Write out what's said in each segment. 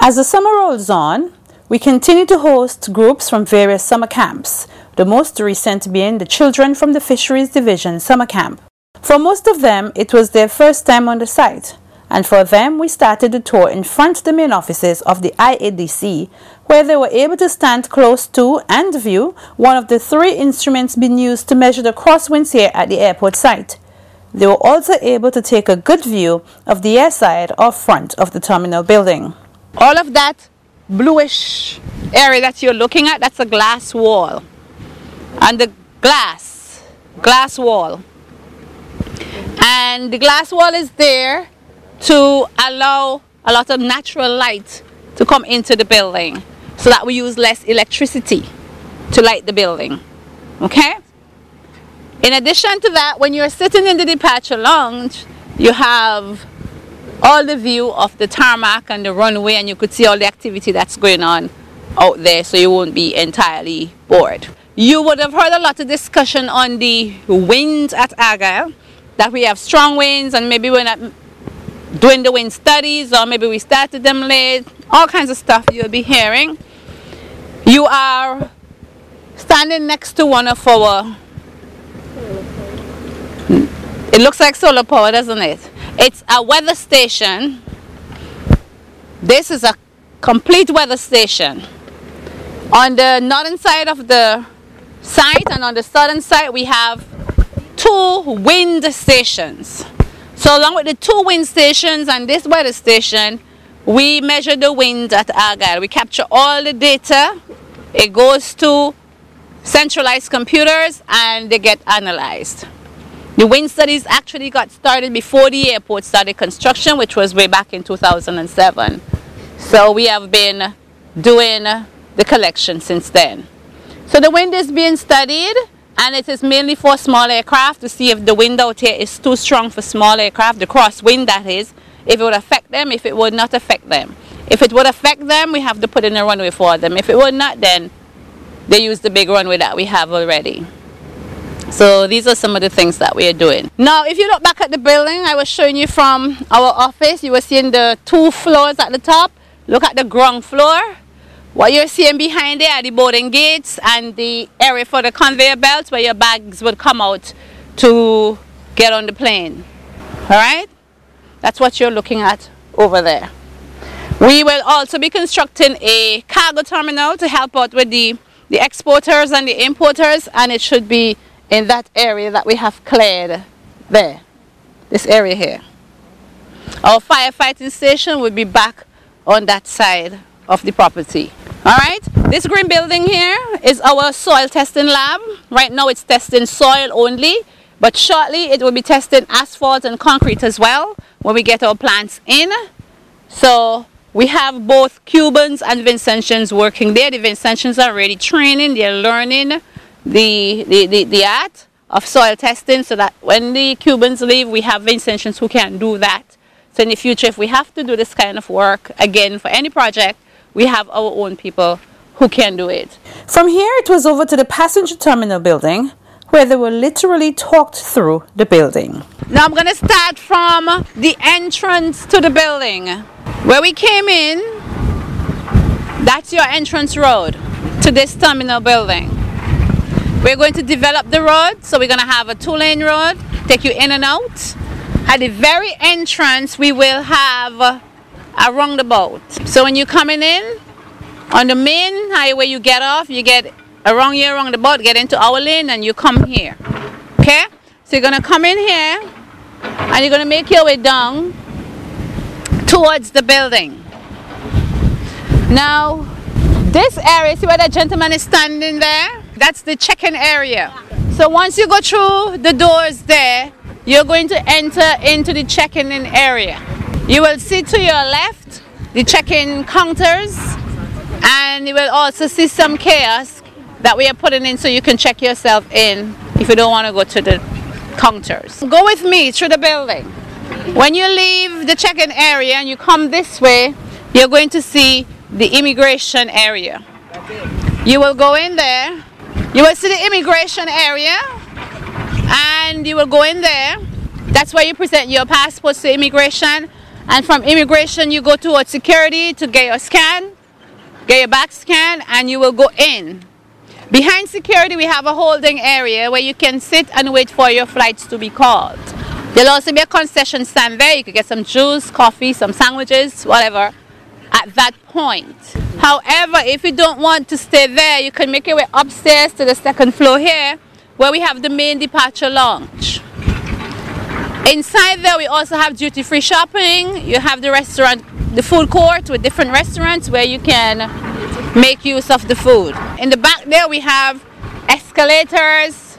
As the summer rolls on, we continue to host groups from various summer camps, the most recent being the children from the Fisheries Division summer camp. For most of them, it was their first time on the site, and for them we started the tour in front of the main offices of the IADC, where they were able to stand close to and view one of the 3 instruments being used to measure the crosswinds here at the airport site. They were also able to take a good view of the airside or front of the terminal building. All of that bluish area that you're looking at, that's a glass wall. And the glass wall. And the glass wall is there to allow a lot of natural light to come into the building so that we use less electricity to light the building. Okay? In addition to that, when you're sitting in the departure lounge, you have all the view of the tarmac and the runway, and you could see all the activity that's going on out there, so you won't be entirely bored. You would have heard a lot of discussion on the winds at Argyle, that we have strong winds and maybe we're not doing the wind studies, or maybe we started them late, all kinds of stuff you'll be hearing. You are standing next to one of our, it looks like solar power, doesn't it? It's a weather station. This is a complete weather station. On the northern side of the site and on the southern side we have 2 wind stations. So along with the 2 wind stations and this weather station, we measure the wind at Argyle. We capture all the data. It goes to centralized computers and they get analyzed. The wind studies actually got started before the airport started construction, which was way back in 2007. So we have been doing the collection since then. So the wind is being studied, and it is mainly for small aircraft to see if the wind out here is too strong for small aircraft, the crosswind that is, if it would affect them, if it would not affect them. If it would affect them, we have to put in a runway for them. If it would not, then they use the big runway that we have already. So these are some of the things that we are doing. Now, if you look back at the building, I was showing you from our office, you were seeing the 2 floors at the top. Look at the ground floor. What you're seeing behind there are the boarding gates and the area for the conveyor belts where your bags would come out to get on the plane. Alright? That's what you're looking at over there. We will also be constructing a cargo terminal to help out with the exporters and the importers, and it should be in that area that we have cleared there. This area here. Our firefighting station will be back on that side of the property. Alright, this green building here is our soil testing lab. Right now it's testing soil only, but shortly it will be testing asphalt and concrete as well when we get our plants in. So we have both Cubans and Vincentians working there. The Vincentians are already training, they're learning the art of soil testing, so that when the Cubans leave, we have Vincentians who can do that. So in the future, if we have to do this kind of work again for any project, we have our own people who can do it. From here, it was over to the passenger terminal building, where they were literally talked through the building. Now I'm going to start from the entrance to the building. Where we came in, that's your entrance road to this terminal building. We're going to develop the road, so we're going to have a 2-lane road, take you in and out. At the very entrance, we will have a roundabout. So when you're coming in, on the main highway you get off, you get around here, roundabout, get into our lane, and you come here. Okay? So you're going to come in here, and you're going to make your way down towards the building. Now, this area, see where that gentleman is standing there? That's the check-in area. So once you go through the doors there, you're going to enter into the check-in area. You will see to your left the check-in counters, and you will also see some kiosks that we are putting in so you can check yourself in if you don't want to go to the counters. Go with me through the building. When you leave the check-in area and you come this way, you're going to see the immigration area. You will go in there. You will see the immigration area, and you will go in there. That's where you present your passports to immigration, And from immigration, you go towards security to get your scan, get your back scan, and you will go in. Behind security, we have a holding area where you can sit and wait for your flights to be called. There'll also be a concession stand there. You could get some juice, coffee, some sandwiches, whatever, at that point. However, if you don't want to stay there, you can make your way upstairs to the second floor here, where we have the main departure lounge. Inside there, we also have duty-free shopping. You have the restaurant, the food court with different restaurants where you can make use of the food. In the back there, we have escalators,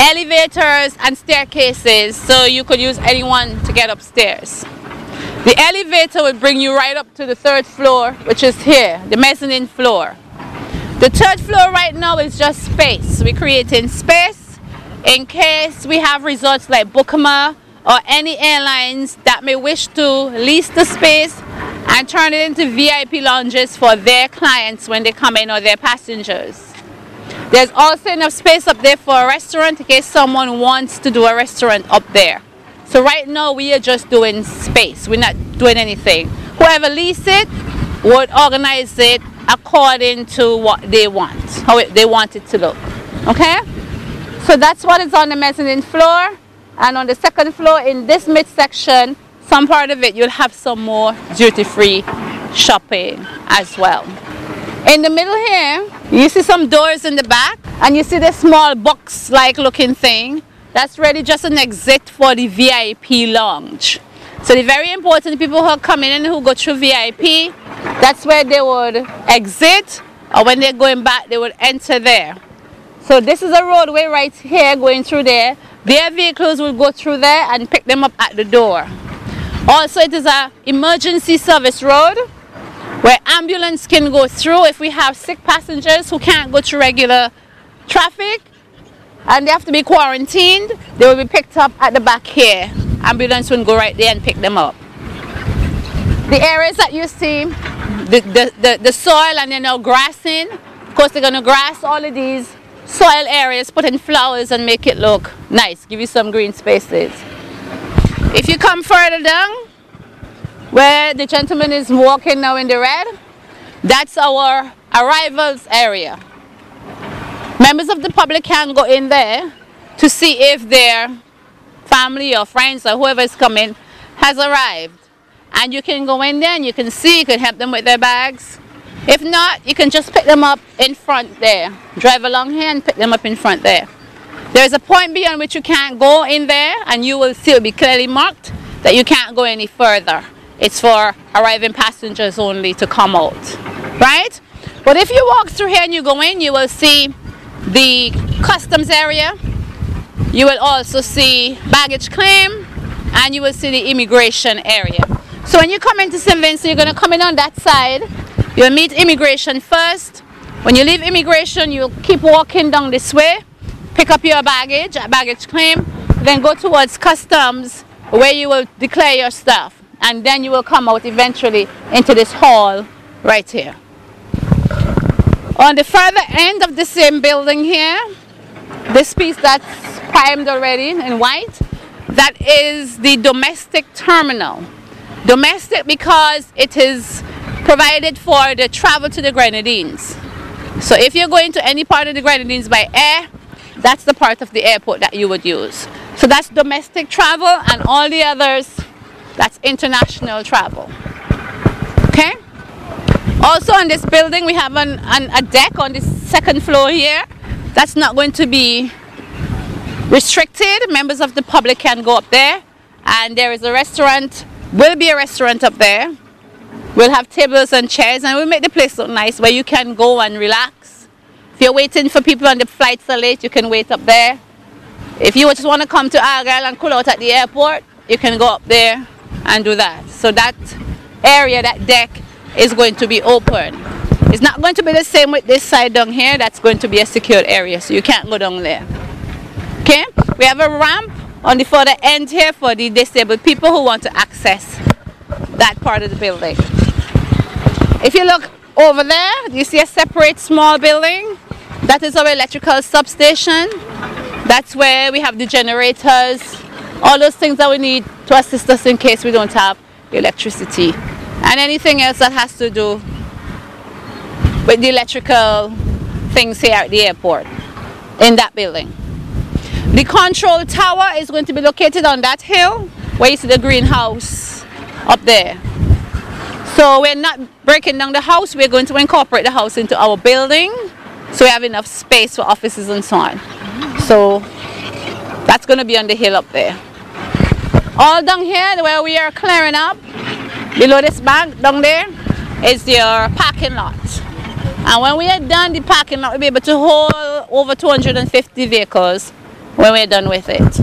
elevators, and staircases, so you could use any one to get upstairs. The elevator will bring you right up to the third floor, which is here, the mezzanine floor. The third floor right now is just space. We're creating space in case we have resorts like Bukama or any airlines that may wish to lease the space and turn it into VIP lounges for their clients when they come in, or their passengers. There's also enough space up there for a restaurant in case someone wants to do a restaurant up there. So right now we are just doing space. We're not doing anything. Whoever leases it would organize it according to what they want, how they want it to look. Okay? So that's what is on the mezzanine floor. And on the second floor in this midsection, some part of it, you'll have some more duty-free shopping as well. In the middle here, you see some doors in the back, and you see this small box-like looking thing. That's really just an exit for the VIP lounge. So the very important people who are coming in, who go through VIP, that's where they would exit, or when they're going back, they would enter there. So this is a roadway right here going through there. Their vehicles will go through there and pick them up at the door. Also, it is an emergency service road where ambulance can go through if we have sick passengers who can't go through regular traffic and they have to be quarantined. They will be picked up at the back here. Ambulance will go right there and pick them up. The areas that you see, the soil, and they're now grassing. Of course, they're going to grass all of these soil areas, put in flowers and make it look nice, give you some green spaces. If you come further down, where the gentleman is walking now in the red, that's our arrivals area. Members of the public can go in there to see if their family or friends or whoever is coming has arrived. And you can go in there and you can see, you can help them with their bags. If not, you can just pick them up in front there. Drive along here and pick them up in front there. There's a point beyond which you can't go in there, and you will see it will be clearly marked that you can't go any further. It's for arriving passengers only to come out, right? But if you walk through here and you go in, you will see the customs area. You will also see baggage claim, and you will see the immigration area. So when you come into St. Vincent, you're going to come in on that side. You'll meet immigration first. When you leave immigration, you'll keep walking down this way, pick up your baggage at baggage claim, then go towards customs where you will declare your stuff, and then you will come out eventually into this hall right here. On the further end of the same building here, this piece that's primed already in white, that is the domestic terminal. Domestic because it is provided for the travel to the Grenadines. So if you're going to any part of the Grenadines by air, that's the part of the airport that you would use. So that's domestic travel, and all the others, that's international travel. Okay? Also on this building, we have a deck on this second floor here. That's not going to be restricted. Members of the public can go up there, and there is a restaurant, will be a restaurant up there. We'll have tables and chairs, and we'll make the place look nice where you can go and relax. If you're waiting for people and the flights are late, you can wait up there. If you just want to come to Argyle and cool out at the airport, you can go up there and do that. So that area, that deck, is going to be open. It's not going to be the same with this side down here. That's going to be a secured area, so you can't go down there. Okay? We have a ramp on the further end here for the disabled people who want to access that part of the building. If you look over there, you see a separate small building. That is our electrical substation. That's where we have the generators, all those things that we need to assist us in case we don't have electricity, and anything else that has to do with the electrical things here at the airport in that building. The control tower is going to be located on that hill where you see the greenhouse up there. So we're not breaking down the house, we're going to incorporate the house into our building so we have enough space for offices and so on. So that's going to be on the hill up there. All down here where we are clearing up, below this bank down there, is your parking lot. And when we are done, the parking lot will be able to hold over 250 vehicles when we're done with it.